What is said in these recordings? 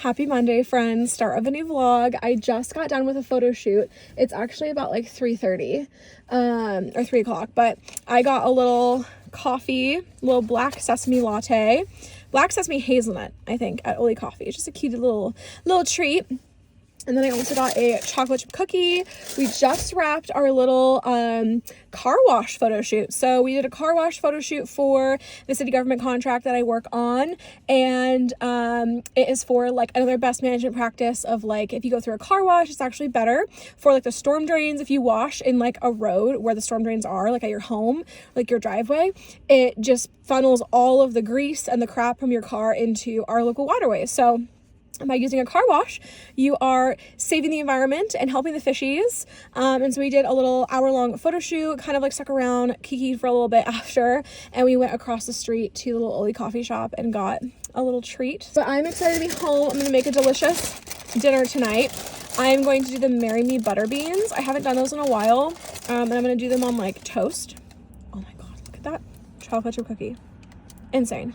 Happy Monday, friends. Start of a new vlog. I just got done with a photo shoot. It's actually about like 3:30 or 3 o'clock, but I got a little coffee, little black sesame latte, black sesame hazelnut, I think, at Oli Coffee. It's just a cute little treat. And then I also got a chocolate chip cookie. We just wrapped our little car wash photo shoot. So we did a car wash photo shoot for the city government contract that I work on. And it is for like another best management practice of like, if you go through a car wash, it's actually better for like the storm drains. If you wash in like a road where the storm drains are, like at your home, like your driveway, it just funnels all of the grease and the crap from your car into our local waterways. So by using a car wash, you are saving the environment and helping the fishies. And so we did a little hour-long photo shoot, kind of like stuck around, kikied for a little bit after, and we went across the street to the little Oli coffee shop and got a little treat. But I'm excited to be home. I'm gonna make a delicious dinner tonight. I'm going to do the Marry Me butter beans. I haven't done those in a while, and I'm gonna do them on like toast. Oh my god, look at that chocolate chip cookie. Insane.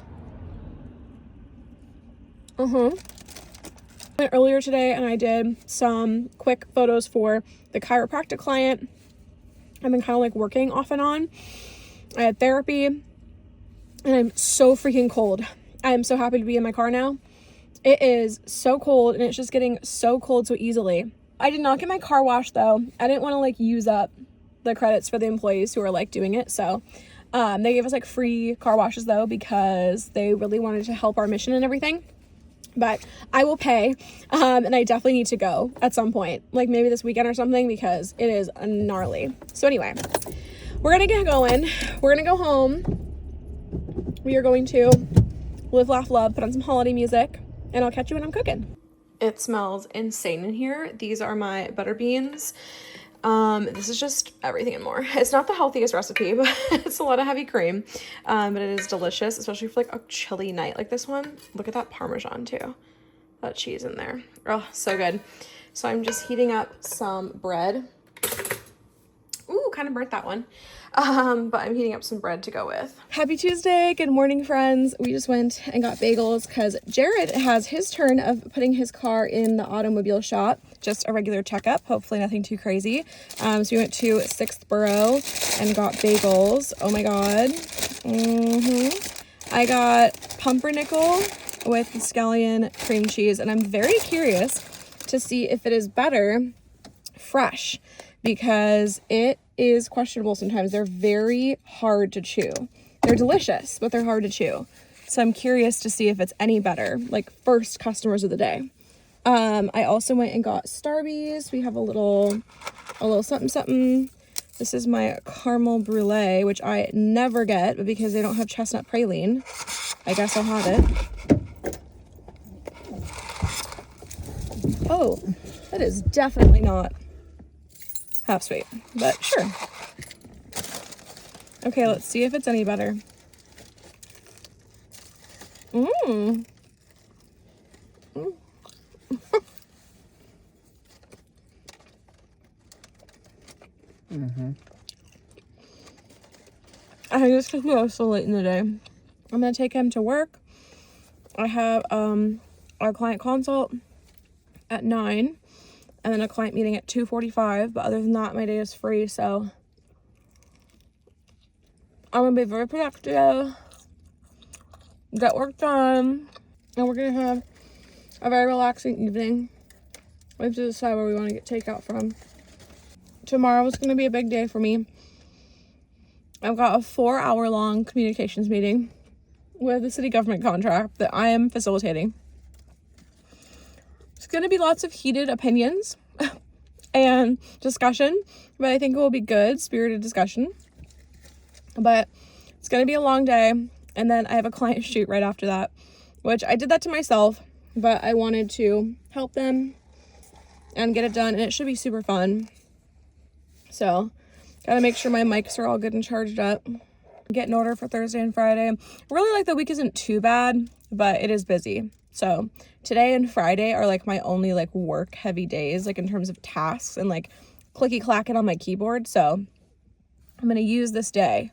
Went earlier today and I did some quick photos for the chiropractic client. I've been kind of like working off and on. I had therapy and I'm so freaking cold. I am so happy to be in my car now. It is so cold and it's just getting so cold so easily. I did not get my car washed though. I didn't want to like use up the credits for the employees who are like doing it. So they gave us like free car washes though because they really wanted to help our mission and everything. But I will pay, and I definitely need to go at some point, like maybe this weekend or something, because it is gnarly. So anyway, we're gonna get going. We're gonna go home. We are going to live, laugh, love, put on some holiday music, and I'll catch you when I'm cooking. It smells insane in here. These are my butter beans. This is just everything and more. It's not the healthiest recipe, but it's a lot of heavy cream. But it is delicious, especially for like a chilly night like this one. Look at that Parmesan too. That cheese in there. Oh, so good. So I'm just heating up some bread. Ooh, kind of burnt that one. But I'm heating up some bread to go with. Happy Tuesday. Good morning, friends. We just went and got bagels because Jared has his turn of putting his car in the automobile shop. Just a regular checkup. Hopefully nothing too crazy. So we went to 6th Borough and got bagels. Oh my God. I got pumpernickel with scallion cream cheese. And I'm very curious to see if it is better fresh, because it is questionable sometimes. They're very hard to chew. They're delicious, but they're hard to chew. So I'm curious to see if it's any better, like first customers of the day. I also went and got Starbies. We have a little something. This is my caramel brulee, which I never get, but because they don't have chestnut praline, I guess I'll have it. Oh, that is definitely not half sweet, but sure. Okay, let's see if it's any better. I think it's because we are so late in the day. I'm gonna take him to work. I have our client consult at 9. And then a client meeting at 2:45. But other than that, my day is free. So I'm going to be very productive, get work done, and we're going to have a very relaxing evening. We have to decide where we want to get takeout from. Tomorrow is going to be a big day for me. I've got a 4-hour-long communications meeting with the city government contract that I am facilitating. It's going to be lots of heated opinions and discussion, but I think it will be good, spirited discussion. But it's going to be a long day, and then I have a client shoot right after that, which I did that to myself, but I wanted to help them and get it done, and it should be super fun. So, gotta make sure my mics are all good and charged up. Get in order for Thursday and Friday. Really, like, the week isn't too bad, but it is busy. So today and Friday are like my only like work heavy days, like in terms of tasks and like clicky clacking on my keyboard. So I'm going to use this day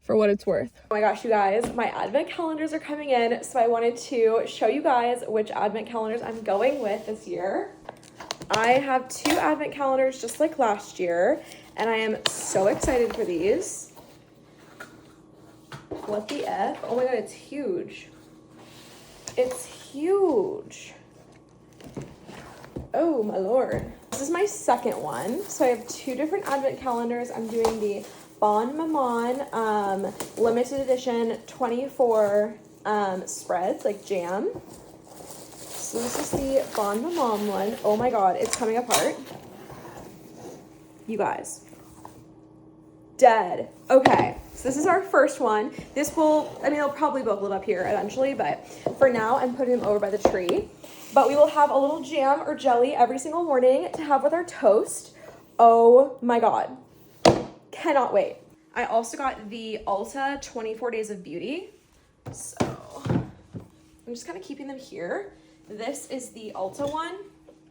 for what it's worth. Oh my gosh, you guys, my advent calendars are coming in, so I wanted to show you guys which advent calendars I'm going with this year. I have 2 advent calendars just like last year, and I am so excited for these. What the F? Oh my god, it's huge. It's huge. Oh my lord. This is my second one. So I have 2 different advent calendars. I'm doing the Bonne Maman limited edition 24 spreads, like jam. So this is the Bonne Maman one. Oh my god, it's coming apart. You guys. Dead. Okay, so this is our first one. This will, I mean, they'll probably both live up here eventually, but for now, I'm putting them over by the tree. But we will have a little jam or jelly every single morning to have with our toast. Oh my god. Cannot wait. I also got the Ulta 24 Days of Beauty. So I'm just kind of keeping them here. This is the Ulta one,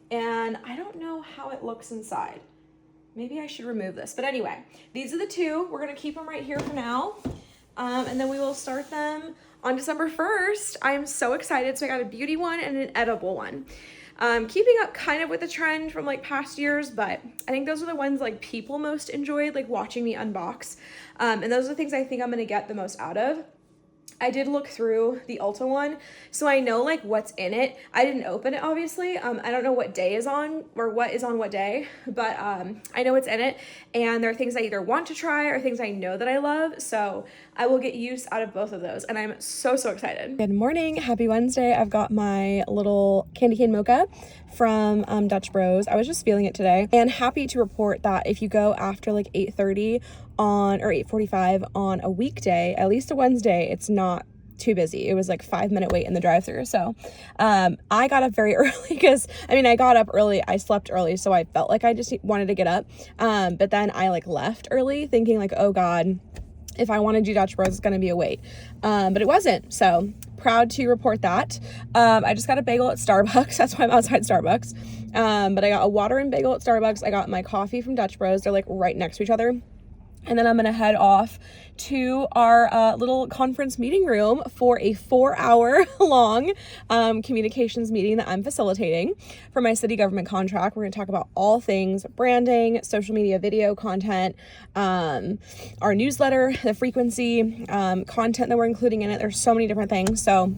and I don't know how it looks inside. Maybe I should remove this. But anyway, these are the 2. We're going to keep them right here for now. And then we will start them on December 1st. I am so excited. So I got a beauty one and an edible one. Keeping up kind of with the trend from like past years, but I think those are the ones like people most enjoyed, like watching me unbox. And those are the things I think I'm going to get the most out of. I did look through the Ulta one, so I know like what's in it. I didn't open it, obviously. I don't know what day is on or what is on what day, but I know what's in it, and there are things I either want to try or things I know that I love, so I will get use out of both of those, and I'm so excited. Good morning, happy Wednesday. I've got my little candy cane mocha from Dutch Bros. I was just feeling it today, and happy to report that if you go after like 8:30 on or 8:45 on a weekday, at least a Wednesday, it's not too busy. It was like 5-minute wait in the drive-thru. So I got up very early because I got up early, I slept early, so I felt like I just wanted to get up, but then I like left early thinking like, oh god, if I want to do Dutch Bros, it's going to be a wait, but it wasn't. So proud to report that. I just got a bagel at Starbucks. That's why I'm outside Starbucks. But I got a water and bagel at Starbucks. I got my coffee from Dutch Bros. They're like right next to each other. And then I'm going to head off to our little conference meeting room for a 4-hour long communications meeting that I'm facilitating for my city government contract. We're going to talk about all things branding, social media, video content, our newsletter, the frequency, content that we're including in it. There's so many different things. So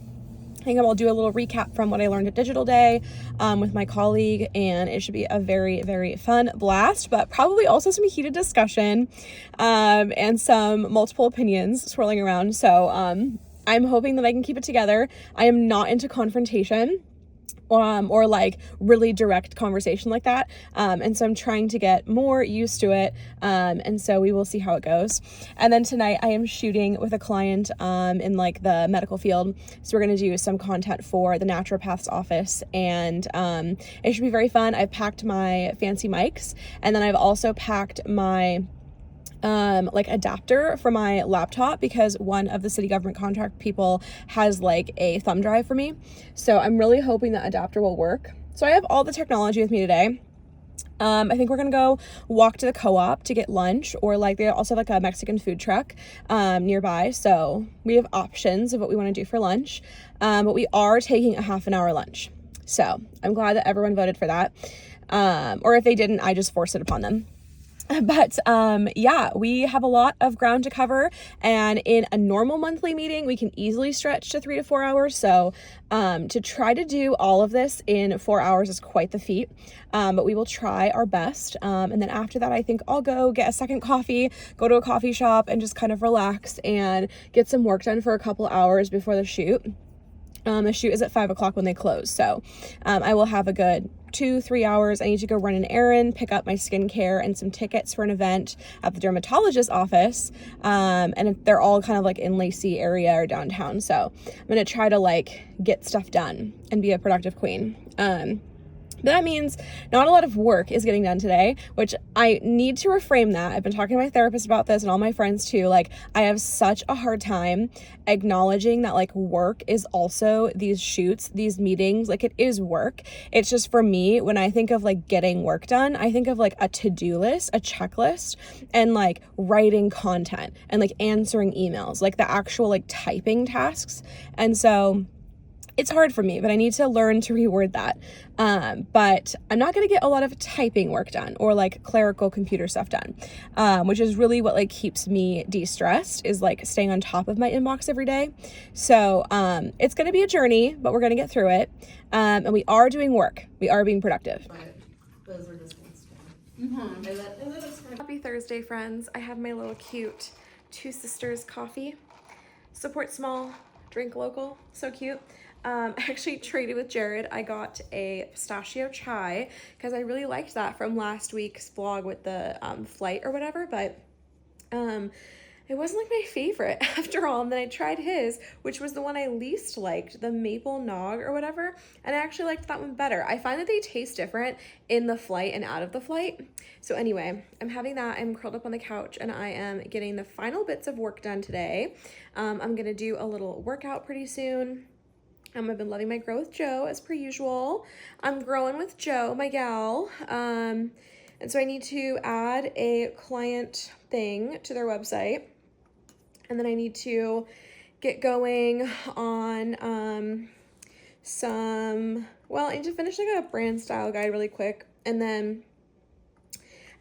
I think I'll do a little recap from what I learned at Digital Day with my colleague, and it should be a very fun blast, but probably also some heated discussion and some multiple opinions swirling around. So I'm hoping that I can keep it together. I am not into confrontation or like really direct conversation like that. And so I'm trying to get more used to it. And so we will see how it goes. And then tonight I am shooting with a client in like the medical field. So we're going to do some content for the naturopath's office, and it should be very fun. I've packed my fancy mics, and then I've also packed my like adapter for my laptop because one of the city government contract people has like a thumb drive for me. So I'm really hoping that adapter will work. So I have all the technology with me today. I think we're gonna go walk to the co-op to get lunch, or like they also have like a Mexican food truck nearby. So we have options of what we want to do for lunch. But we are taking a half-an-hour lunch. So I'm glad that everyone voted for that. Or if they didn't, I just forced it upon them. But yeah, we have a lot of ground to cover, and in a normal monthly meeting we can easily stretch to 3 to 4 hours. So to try to do all of this in 4 hours is quite the feat, but we will try our best. And then after that, I think I'll go get a second coffee, go to a coffee shop, and just kind of relax and get some work done for a couple hours before the shoot. The shoot is at 5 o'clock when they close. So I will have a good 2-3 hours. I need to go run an errand, pick up my skincare and some tickets for an event at the dermatologist's office. And they're all kind of like in Lacey area or downtown. So I'm going to try to like get stuff done and be a productive queen. But But that means not a lot of work is getting done today, which I need to reframe that. I've been talking to my therapist about this and all my friends too. Like, I have such a hard time acknowledging that like work is also these shoots, these meetings. Like, it is work. It's just, for me, when I think of like getting work done, I think of like a to-do list, a checklist, and like writing content and like answering emails, like the actual like typing tasks. And so it's hard for me, but I need to learn to reword that. But I'm not going to get a lot of typing work done or like clerical computer stuff done, which is really what like keeps me de-stressed, is like staying on top of my inbox every day. So it's going to be a journey, but we're going to get through it. And we are doing work. We are being productive. Those were disgusting. Happy Thursday, friends. I have my little cute Two Sisters coffee. Support small, drink local. So cute. I actually traded with Jared. I got a pistachio chai because I really liked that from last week's vlog with the flight or whatever, but it wasn't like my favorite after all. And then I tried his, which was the one I least liked, the maple nog or whatever, and I actually liked that one better. I find that they taste different in the flight and out of the flight. So anyway, I'm having that. I'm curled up on the couch and I am getting the final bits of work done today. I'm gonna do a little workout pretty soon. I've been loving my Grow with Joe as per usual. I'm growing with Joe, my gal. And so I need to add a client thing to their website. And then I need to get going on I need to finish like a brand style guide really quick. And then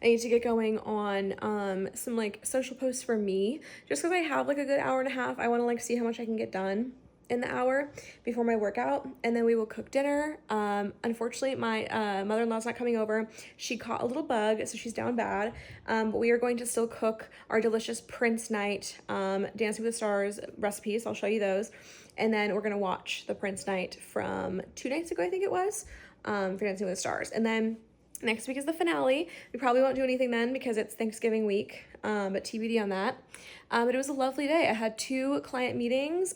I need to get going on some like social posts for me, just because I have like a good hour and a half. I want to like see how much I can get done in the hour before my workout, and then we will cook dinner. Unfortunately, my mother-in-law's not coming over. She caught a little bug, so she's down bad, but we are going to still cook our delicious Prince night Dancing with the Stars recipes. I'll show you those, and then we're gonna watch the Prince night from 2 nights ago, I think it was, for Dancing with the Stars. And then next week is the finale. We probably won't do anything then because it's Thanksgiving week, but TBD on that. But it was a lovely day. I had 2 client meetings,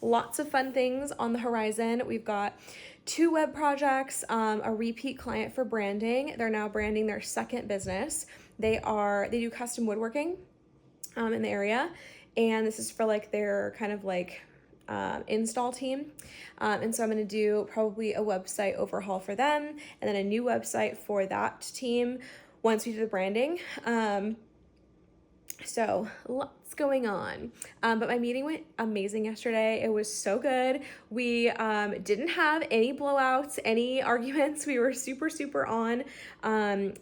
lots of fun things on the horizon. We've got 2 web projects, a repeat client for branding. They're now branding their second business. They do custom woodworking in the area, and this is for like their kind of like install team. And so I'm going to do probably a website overhaul for them and then a new website for that team once we do the branding. So lots going on. But my meeting went amazing yesterday. It was so good. We didn't have any blowouts, any arguments. We were super, super on,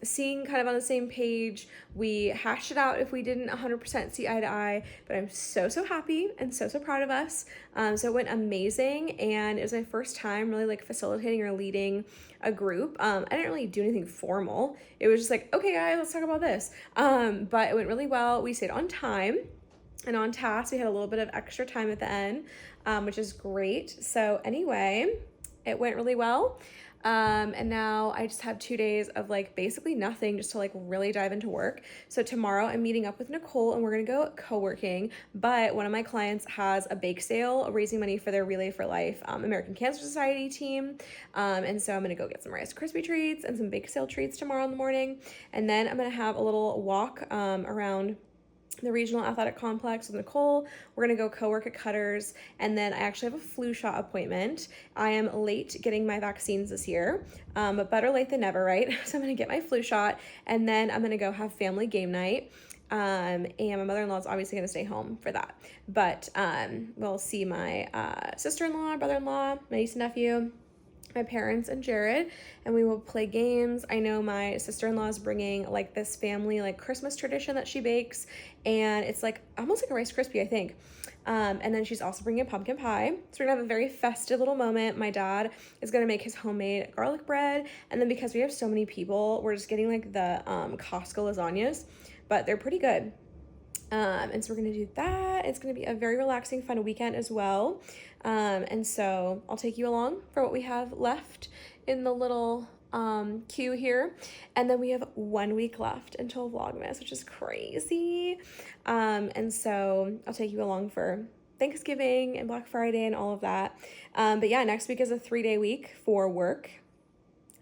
seeing kind of on the same page. We hashed it out if we didn't 100% see eye to eye, but I'm so, so happy and so, so proud of us. So it went amazing, and it was my first time really like facilitating or leading a group. I didn't really do anything formal. It was just like, okay guys, let's talk about this. But it went really well. We stayed on time and on task. We had a little bit of extra time at the end, which is great. So anyway, it went really well. And now I just have 2 days of like basically nothing, just to like really dive into work. So tomorrow I'm meeting up with Nicole and we're gonna go co-working, but one of my clients has a bake sale raising money for their Relay for Life American Cancer Society team. And so I'm gonna go get some Rice Krispie treats and some bake sale treats tomorrow in the morning. And then I'm gonna have a little walk around the regional athletic complex with Nicole. We're gonna go co-work at Cutters, and then I actually have a flu shot appointment. I am late getting my vaccines this year, but better late than never, right? So I'm gonna get my flu shot, and then I'm gonna go have family game night. And my mother-in-law is obviously gonna stay home for that, but we'll see my sister-in-law, brother-in-law, my niece and nephew, my parents and Jared, and we will play games. I know my sister-in-law is bringing like this family like Christmas tradition that she bakes, and it's like almost like a Rice Krispie, I think. And then she's also bringing a pumpkin pie. So we're gonna have a very festive little moment. My dad is gonna make his homemade garlic bread, and then because we have so many people, we're just getting like the Costco lasagnas, but they're pretty good. And so we're gonna do that. It's gonna be a very relaxing, fun weekend as well. And so I'll take you along for what we have left in the little queue here. And then we have 1 week left until Vlogmas, which is crazy. And so I'll take you along for Thanksgiving and Black Friday and all of that. But yeah, next week is a 3-day week for work.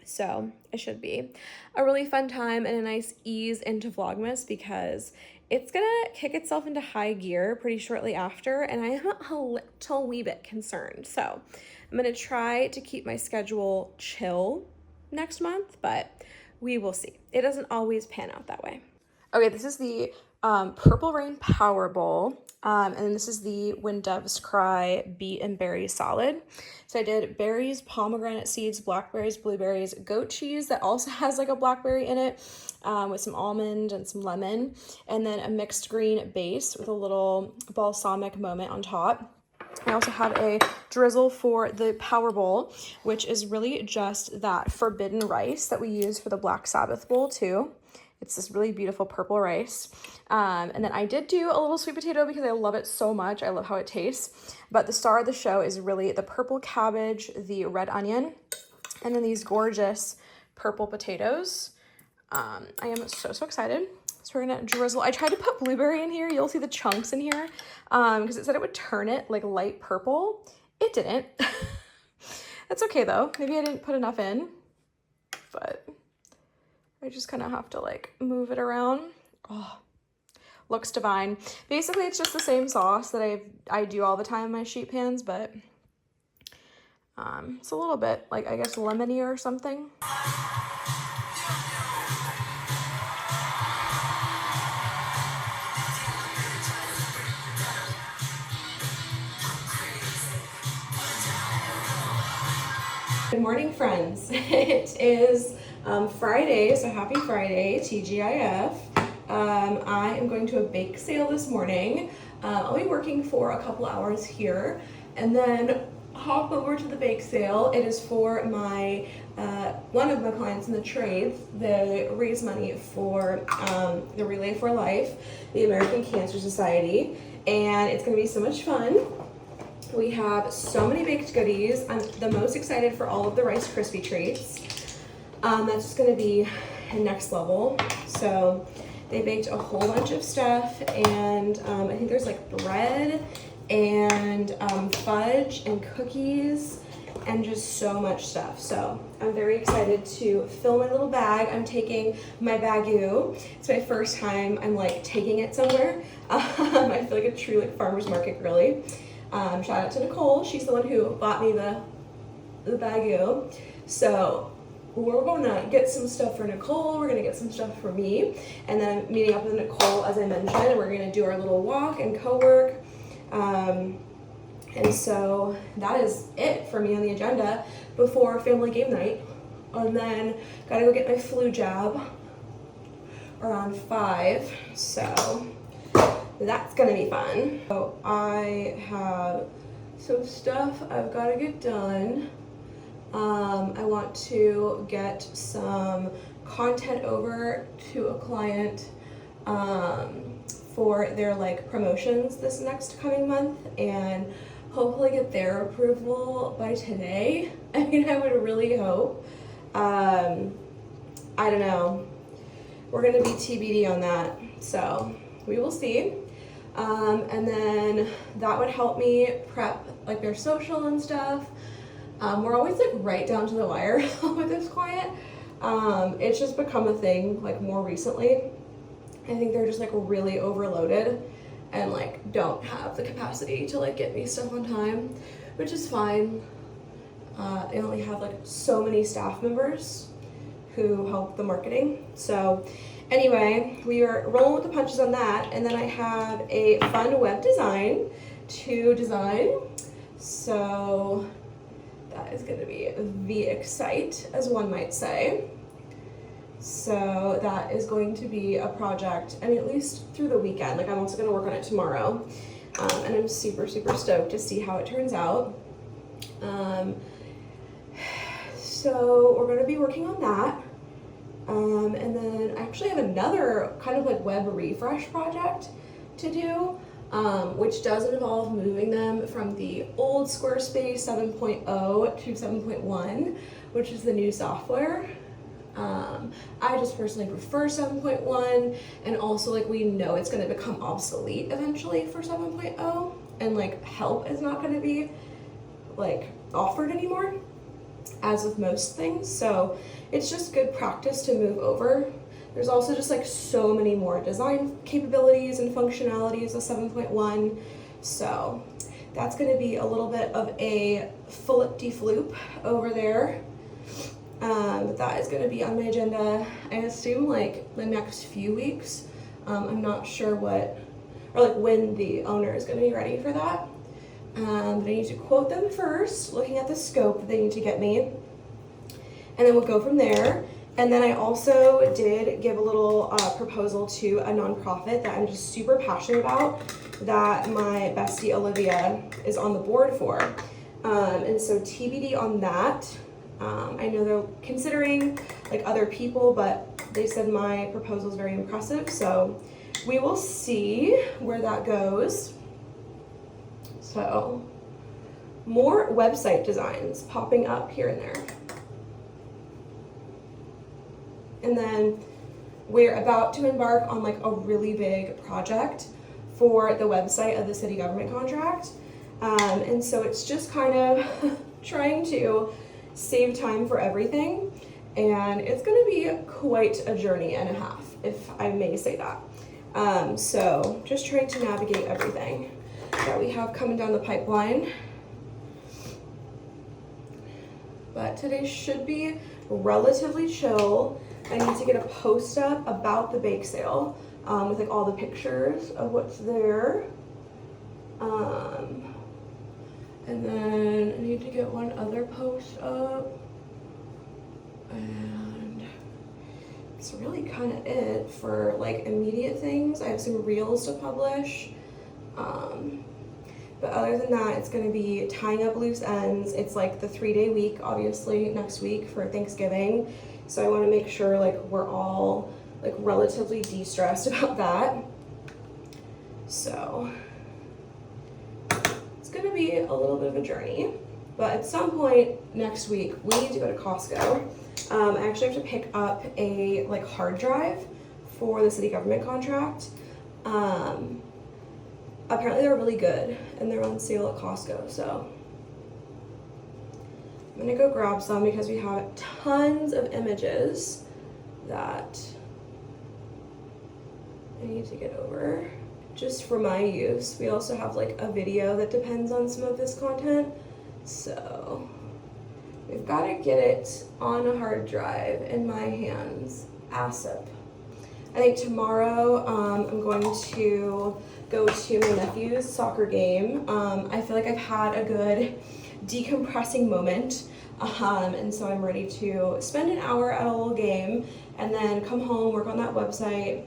So it should be a really fun time and a nice ease into Vlogmas because it's gonna kick itself into high gear pretty shortly after, and I am a little wee bit concerned. So I'm gonna try to keep my schedule chill next month, but we will see. It doesn't always pan out that way. Okay, this is the Purple Rain Power Bowl, and then this is the When Doves Cry Beet and Berry Salad. So I did berries, pomegranate seeds, blackberries, blueberries, goat cheese that also has like a blackberry in it, with some almond and some lemon, and then a mixed green base with a little balsamic moment on top. I also have a drizzle for the Power Bowl, which is really just that forbidden rice that we use for the Black Sabbath bowl too. It's this really beautiful purple rice. And then I did do a little sweet potato because I love it so much. I love how it tastes. But the star of the show is really the purple cabbage, the red onion, and then these gorgeous purple potatoes. I am so excited. So we're gonna drizzle. I tried to put blueberry in here. You'll see the chunks in here because it said it would turn it like light purple. It didn't. That's okay though. Maybe I didn't put enough in, but I just kind of have to like move it around. Oh, looks divine. Basically, it's just the same sauce that I do all the time in my sheet pans, but it's a little bit like, I guess, lemony or something. Good morning, friends. It is Friday, so happy Friday, TGIF. I am going to a bake sale this morning. I'll be working for a couple hours here and then hop over to the bake sale. It is for my one of my clients in the trades. They raise money for the Relay for Life, the American Cancer Society, and it's going to be so much fun. We have so many baked goodies. I'm the most excited for all of the Rice Krispie treats. That's just gonna be next level. So they baked a whole bunch of stuff, and I think there's like bread and fudge and cookies and just so much stuff. So I'm very excited to fill my little bag. I'm taking my Bagel. It's my first time I'm like taking it somewhere. I feel like a true like farmer's market girly. Shout out to Nicole. She's the one who bought me the Bagel. So we're gonna get some stuff for Nicole. We're gonna get some stuff for me. And then I'm meeting up with Nicole, as I mentioned, and we're gonna do our little walk and co-work. And so that is it for me on the agenda before family game night. And then gotta go get my flu jab around 5. So that's gonna be fun. So I have some stuff I've got to get done. I want to get some content over to a client for their like promotions this next coming month, and hopefully get their approval by today. I mean, I would really hope. I don't know. We're gonna be TBD on that, so we will see. And then that would help me prep like their social and stuff. We're always like right down to the wire with this client. It's just become a thing like more recently. I think they're just like really overloaded and like don't have the capacity to like get me stuff on time, which is fine. They only have like so many staff members who help the marketing. So anyway, we are rolling with the punches on that, and then I have a fun web design to design. So that is going to be the excite, as one might say. So that is going to be a project, I mean, at least through the weekend. Like, I'm also going to work on it tomorrow, and I'm super stoked to see how it turns out. So we're going to be working on that. And then I actually have another kind of like web refresh project to do, which does involve moving them from the old Squarespace 7.0 to 7.1, which is the new software. I just personally prefer 7.1, and also like we know it's going to become obsolete eventually for 7.0, and like help is not going to be like offered anymore. as with most things. So it's just good practice to move over. There's also just like so many more design capabilities and functionalities of 7.1. So that's going to be a little bit of a flip-de-floop over there. But that is going to be on my agenda, I assume, like the next few weeks. I'm not sure when the owner is going to be ready for that. But I need to quote them first, looking at the scope that they need to get me. And then we'll go from there. And then I also did give a little proposal to a nonprofit that I'm just super passionate about, that my bestie Olympia is on the board for. And so TBD on that. I know they're considering like other people, but they said my proposal is very impressive. So we will see where that goes. So more website designs popping up here and there. And then we're about to embark on like a really big project for the website of the city government contract. And so it's just kind of trying to save time for everything. And it's going to be quite a journey and a half, if I may say that. So just trying to navigate everything that we have coming down the pipeline. But today should be relatively chill. I need to get a post up about the bake sale with like all the pictures of what's there. And then I need to get one other post up. And it's really kind of it for like immediate things. I have some reels to publish. But other than that, it's going to be tying up loose ends. It's like the 3-day week, obviously, next week for Thanksgiving. So I want to make sure like we're all like relatively de-stressed about that. So it's going to be a little bit of a journey. But at some point next week, we need to go to Costco. I actually have to pick up a like hard drive for the city government contract. Apparently they're really good and they're on sale at Costco, so I'm gonna go grab some because we have tons of images that I need to get over just for my use. We also have like a video that depends on some of this content, so we've got to get it on a hard drive in my hands ASAP. I think tomorrow I'm going to go to my nephew's soccer game. I feel like I've had a good decompressing moment, and so I'm ready to spend an hour at a little game and then come home, work on that website,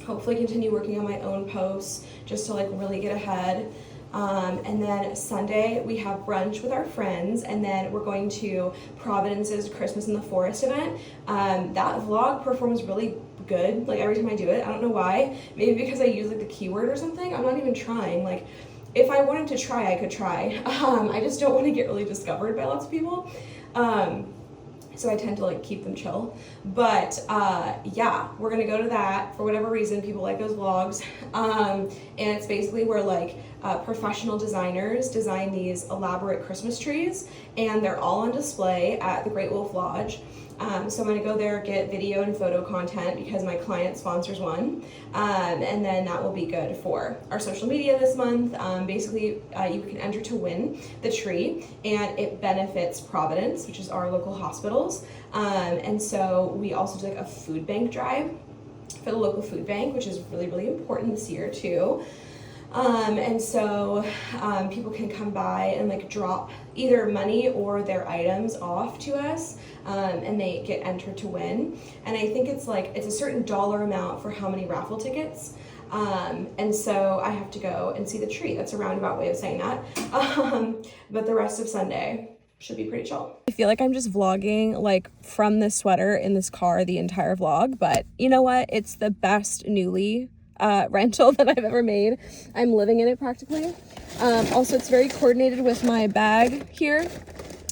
hopefully continue working on my own posts just to like really get ahead. And then Sunday we have brunch with our friends, and then we're going to Providence's Christmas in the Forest event. That vlog performs really good, like every time I do it. I don't know why. Maybe because I use like the keyword or something. I'm not even trying. Like if I wanted to try, I could try. I just don't want to get really discovered by lots of people. So I tend to like keep them chill. But yeah, we're gonna go to that for whatever reason. People like those vlogs. And it's basically where like professional designers design these elaborate Christmas trees, and they're all on display at the Great Wolf Lodge. So I'm gonna go there, get video and photo content because my client sponsors one. And then that will be good for our social media this month. Basically, you can enter to win the tree, and it benefits Providence, which is our local hospitals. And so we also do like a food bank drive for the local food bank, which is really, really important this year too. And so people can come by and like drop either money or their items off to us, and they get entered to win. And I think it's a certain dollar amount for how many raffle tickets. And so I have to go and see the tree. That's a roundabout way of saying that. But the rest of Sunday should be pretty chill. I feel like I'm just vlogging like from this sweater in this car the entire vlog, but you know what? It's the best newly rental that I've ever made. I'm living in it practically. Also, it's very coordinated with my bag here.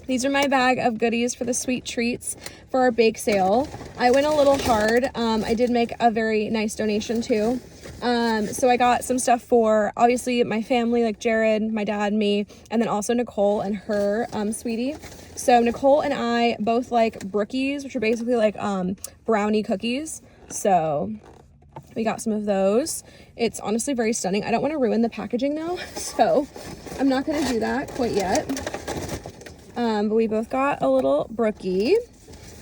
These are my bag of goodies for the sweet treats for our bake sale. I went a little hard. I did make a very nice donation too. So I got some stuff for obviously my family, like Jared, my dad, me, and then also Nicole and her sweetie. So Nicole and I both like brookies, which are basically like brownie cookies. So we got some of those. It's honestly very stunning. I don't want to ruin the packaging though, so I'm not going to do that quite yet. But we both got a little brookie.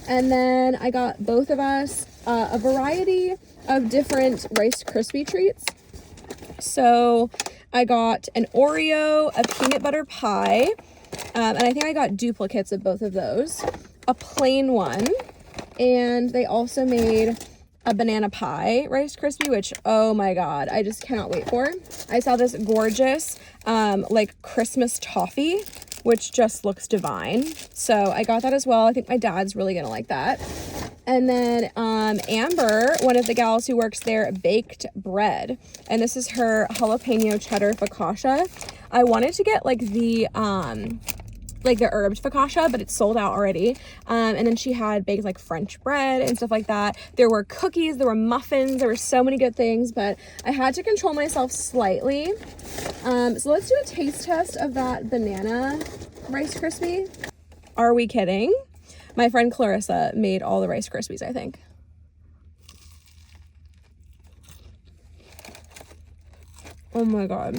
And then I got both of us a variety of different Rice Krispie treats. So I got an Oreo, a peanut butter pie, and I think I got duplicates of both of those, a plain one, and they also made a banana pie Rice Krispie, which, oh my god, I just cannot wait for. I saw this gorgeous like Christmas toffee, which just looks divine, so I got that as well. I think my dad's really gonna like that. And then Amber, one of the gals who works there, baked bread, and this is her jalapeno cheddar focaccia. I wanted to get like the herbed focaccia, but it's sold out already. And then she had baked like French bread and stuff like that. There were cookies, there were muffins, there were so many good things, but I had to control myself slightly. So let's do a taste test of that banana Rice Krispie. Are we kidding? My friend Clarissa made all the Rice Krispies, I think. Oh my god.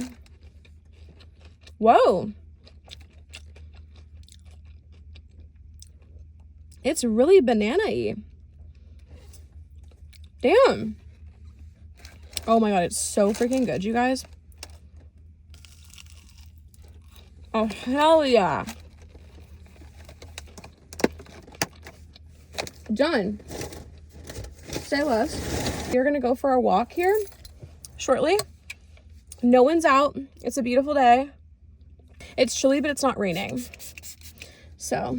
Whoa. It's really banana-y. Damn. Oh my god, it's so freaking good, you guys. Oh, hell yeah. John, stay with us. We're gonna go for a walk here shortly. No one's out. It's a beautiful day. It's chilly, but it's not raining. So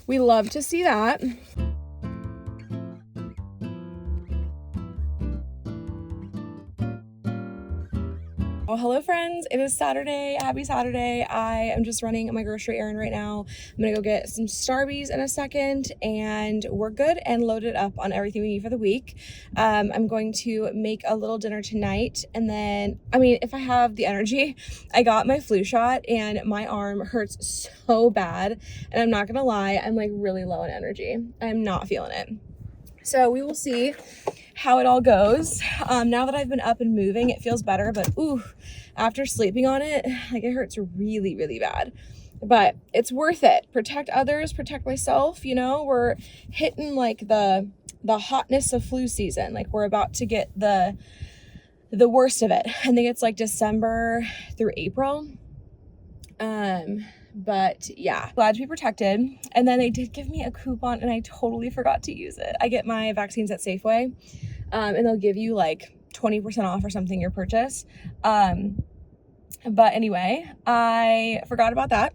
we love to see that. Well, hello friends, it is Saturday. Happy Saturday. I am just running my grocery errand right now. I'm gonna go get some Starbies in a second, and we're good and loaded up on everything we need for the week. I'm going to make a little dinner tonight, and then, I mean, if I have the energy, I got my flu shot and my arm hurts so bad, and I'm not gonna lie, I'm like really low in energy. I'm not feeling it. So we will see how it all goes. Now that I've been up and moving, it feels better, but ooh, after sleeping on it, like it hurts really, really bad. But it's worth it. Protect others, protect myself, you know? We're hitting like the hotness of flu season. Like we're about to get the worst of it. I think it's like December through April. But yeah, glad to be protected. And then they did give me a coupon and I totally forgot to use it. I get my vaccines at Safeway, and they'll give you like 20% off or something your purchase. But anyway, I forgot about that.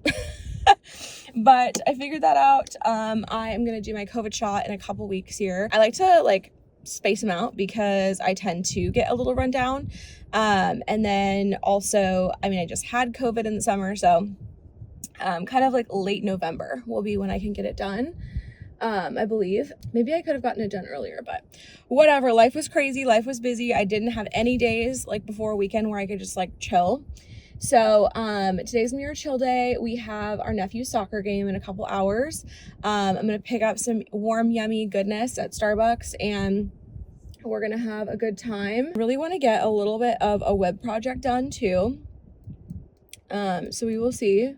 But I figured that out. I am gonna do my COVID shot in a couple weeks here. I like to like space them out because I tend to get a little run down. And then also, I mean, I just had COVID in the summer, so kind of like late November will be when I can get it done. I believe maybe I could have gotten it done earlier, but whatever. Life was crazy. Life was busy. I didn't have any days like before a weekend where I could just like chill. So, today's gonna be our chill day. We have our nephew's soccer game in a couple hours. I'm gonna pick up some warm, yummy goodness at Starbucks and we're gonna have a good time. Really want to get a little bit of a web project done too. So we will see.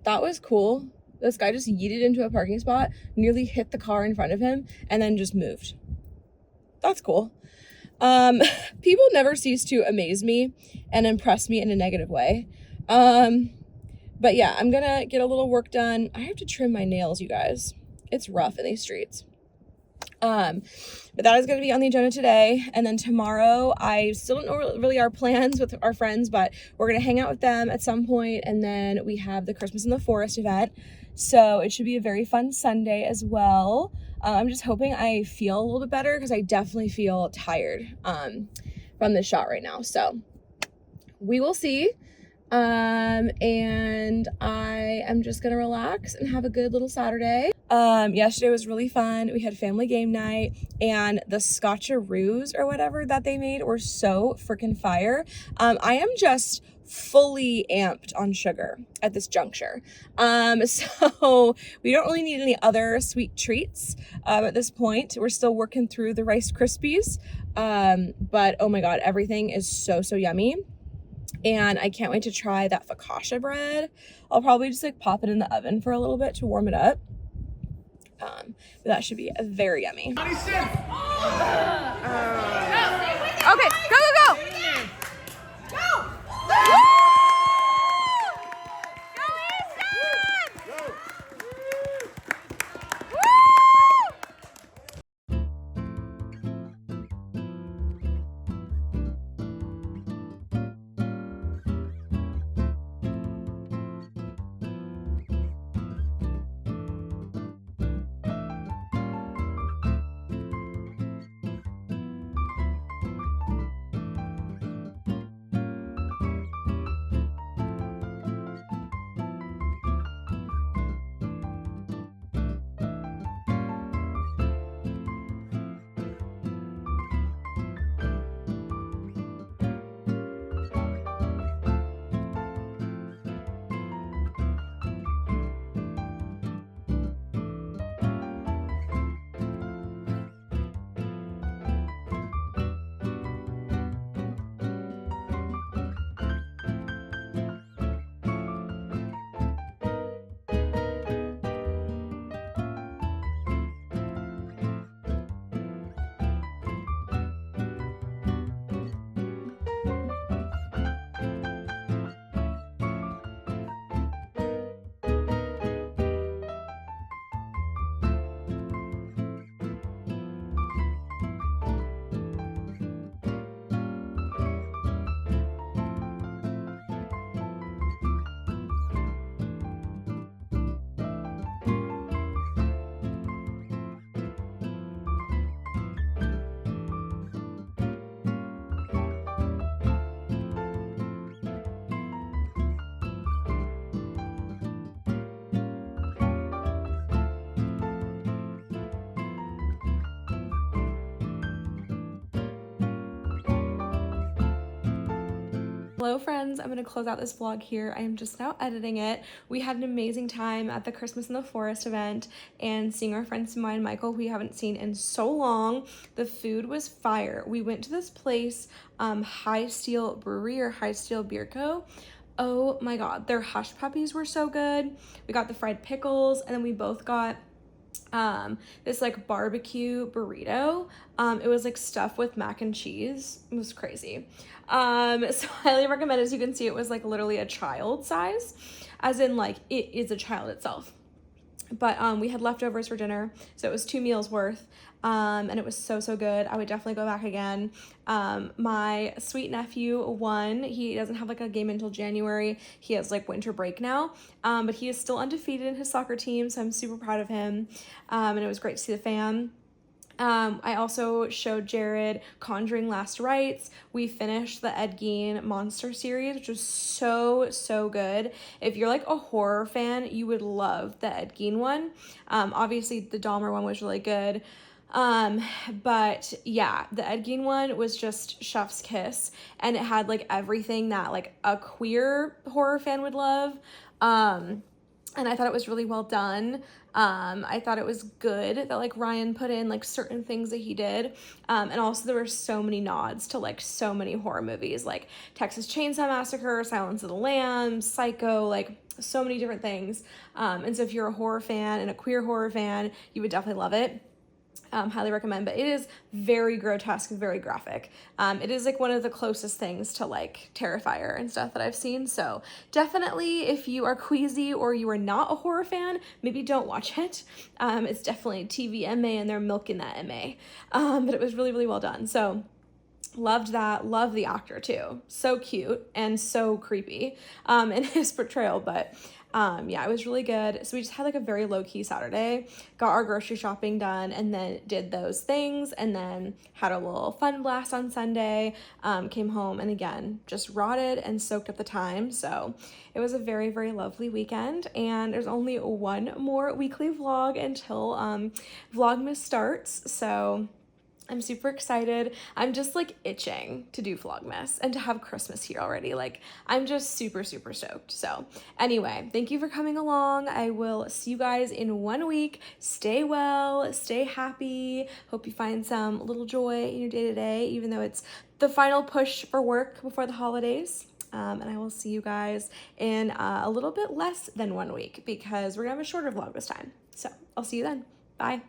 That was cool. This guy just yeeted into a parking spot, nearly hit the car in front of him, and then just moved. That's cool. People never cease to amaze me and impress me in a negative way. But yeah, I'm gonna get a little work done. I have to trim my nails, you guys. It's rough in these streets. But that is going to be on the agenda today. And then tomorrow, I still don't know really our plans with our friends, but we're going to hang out with them at some point. And then we have the Christmas in the Forest event. So it should be a very fun Sunday as well. I'm just hoping I feel a little bit better because I definitely feel tired, from this shot right now. So we will see. And I am just gonna relax and have a good little Saturday. Yesterday was really fun. We had family game night and the scotcheroos or whatever that they made were so freaking fire. I am just fully amped on sugar at this juncture. So we don't really need any other sweet treats at this point. We're still working through the Rice Krispies, but oh my god, everything is so yummy. And I can't wait to try that focaccia bread. I'll probably just like pop it in the oven for a little bit to warm it up. But that should be very yummy. Okay, go! Hello friends, I'm going to close out this vlog here. I am just now editing it. We had an amazing time at the Christmas in the Forest event and seeing our friends Maman and Michael who we haven't seen in so long. The food was fire. We went to this place, High Steel Brewery or High Steel Beer Co. Oh my god, their hush puppies were so good. We got the fried pickles and then we both got this like barbecue burrito. It was like stuffed with mac and cheese. It was crazy. So highly recommend. As you can see, it was like literally a child size, as in like it is a child itself. But we had leftovers for dinner, so it was 2 meals worth, and it was so good. I would definitely go back again. My sweet nephew won. He doesn't have like a game until January. He has like winter break now, but he is still undefeated in his soccer team, so I'm super proud of him, and it was great to see the fam. I also showed Jared Conjuring Last Rites. We finished the Gein Monster series, which was so good. If you're like a horror fan, you would love the Gein one. Obviously the Dahmer one was really good. But yeah, the Gein one was just chef's kiss, and it had like everything that like a queer horror fan would love. And I thought it was really well done. I thought it was good that like Ryan put in like certain things that he did. And also there were so many nods to like so many horror movies like Texas Chainsaw Massacre, Silence of the Lambs, Psycho, like so many different things. And so if you're a horror fan and a queer horror fan, you would definitely love it. Highly recommend, but it is very grotesque, very graphic. It is like one of the closest things to like Terrifier and stuff that I've seen, so definitely if you are queasy or you are not a horror fan, maybe don't watch it. It's definitely TVMA and they're milking that MA, but it was really well done, so loved that. Love the actor too, so cute and so creepy in his portrayal, but yeah, it was really good. So we just had like a very low-key Saturday, got our grocery shopping done, and then did those things, and then had a little fun blast on Sunday, came home, and again, just rotted and soaked up the time. So it was a very lovely weekend, and there's only one more weekly vlog until Vlogmas starts. So I'm super excited. I'm just like itching to do Vlogmas and to have Christmas here already. Like, I'm just super, super stoked. So anyway, thank you for coming along. I will see you guys in 1 week. Stay well, stay happy. Hope you find some little joy in your day-to-day, even though it's the final push for work before the holidays. And I will see you guys in a little bit less than 1 week because we're gonna have a shorter vlog this time. So I'll see you then. Bye.